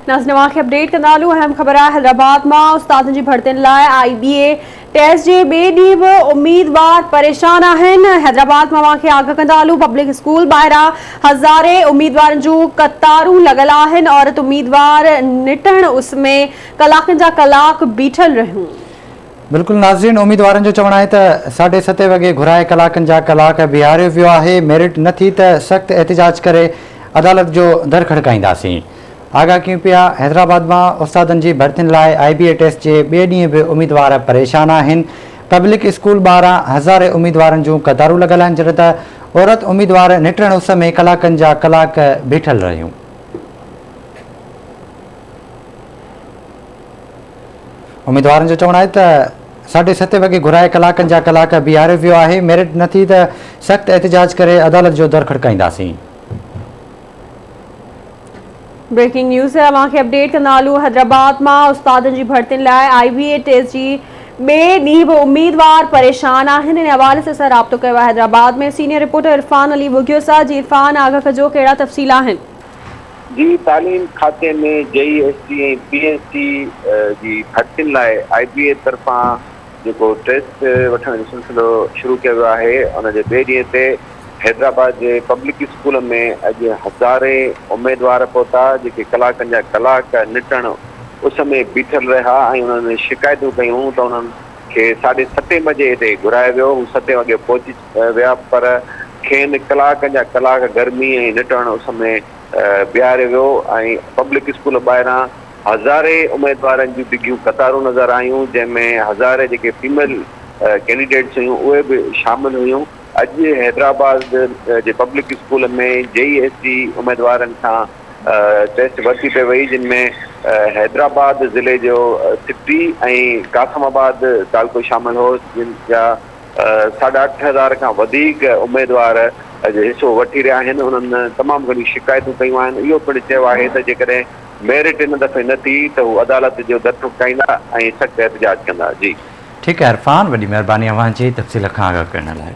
नाज़रीन खे अपडेट कंदालू। अहम ख़बर है हैदराबाद में उस्तादनि जी भर्तियुनि लाइ IBA टेस्ट जे ॿिए ॾींहुं बि उम्मीदवार परेशान आहिनि। हैदराबाद में खे आगाह कंदालू। पब्लिक स्कूल ॿाहिरां हज़ारे उम्मीदवारनि जूं कतारूं लॻल आहिनि। औरत उम्मीदवार निटण उस में कलाकनि जा कलाक बीठल रहियूं। बिल्कुल नाज़रीन, उम्मीदवारनि जो चवणु आहे त 7:30 वॻे घुराए कलाकनि जा कलाक बीहारियो वियो आहे। मेरिट न थी त सख़्त एहतिजाज करे अदालत जो दर खड़काईंदासीं। आगाह कयूं पिया हैदराबाद में उस्तादनि जी भर्तियुनि लाइ IBA टेस्ट जे ॿिए ॾींहुं बि उम्मीदवार परेशान आहिनि। पब्लिक स्कूल ॿाहिरां हज़ारे उम्मीदवारनि जूं कतारूं लॻल आहिनि, जॾहिं त औरत उम्मीदवार निटण उस में कलाकनि जा कलाक बीठल रहियूं। उम्मीदवारनि जो चवणु आहे त 7:30 वॻे घुराए कलाकनि जा कलाक बीहारियो वियो आहे। मेरिट न थी त सख़्त एहतिजाज करे अदालत जो दर खड़काईंदासीं। ब्रेकिंग न्यूज़ है वहाँ के अपडेट कंदालू। हैदराबाद में उस्तादनि जी भर्तियुनि लाइ IBA टेस्ट जी ॿिए ॾींहुं बि उम्मीदवार परेशान आहिनि। इन हवाले से असां राब्तो कयो आहे हैदराबाद में सीनियर रिपोर्टर इरफान अली बुगियो सां। जी इरफान, आगाह कजो कहिड़ा तफ़सील आहिनि? जी, तालीम खाते में JEST ऐं PSC जी भर्तियुनि लाइ IBA तरफ़ां जेको टेस्ट वठण जो सिलसिलो शुरू कयो वियो आहे, उन जे ॿिए ॾींहं ते हैदराबाद जे पब्लिक स्कूल में अॼु हज़ारे उम्मीदवार पहुता, जेके कलाकनि जा कलाक निटण उस में बीठल रहिया ऐं उन्हनि शिकायतूं कयूं त उन्हनि खे 7:30 बजे हिते घुरायो वियो। हू 7 वॻे पहुची विया, पर खेनि कलाकनि जा कलाक गर्मी ऐं निटण उस में बीहारियो वियो ऐं पब्लिक स्कूल ॿाहिरां हज़ारे उम्मीदवारनि जूं डिघियूं कतारूं नज़र आयूं, जंहिंमें हज़ारे जेके फीमेल कैंडिडेट्स हुयूं उहे बि शामिल हुयूं। अॼु हैदराबाद जे पब्लिक स्कूल में JEST उम्मीदवारनि खां टेस्ट वरिती पई वई, जिन में हैदराबाद ज़िले जो सिटी ऐं कासमाबाद तालुको शामिल हो, जिन जा 8,500 खां वधीक उम्मीदवार अॼु हिसो वठी रहिया आहिनि। उन्हनि तमामु घणी शिकायतूं कयूं आहिनि। इहो पिणु चयो आहे त जेकॾहिं मेरिट इन दफ़े न थी त हू अदालत जो दर खड़काईंदा ऐं सख़्त एहतिजाज कंदा। जी ठीकु आहे इरफान, वॾी महिरबानी अव्हां जी तफ़सील खां आगाह करण लाइ।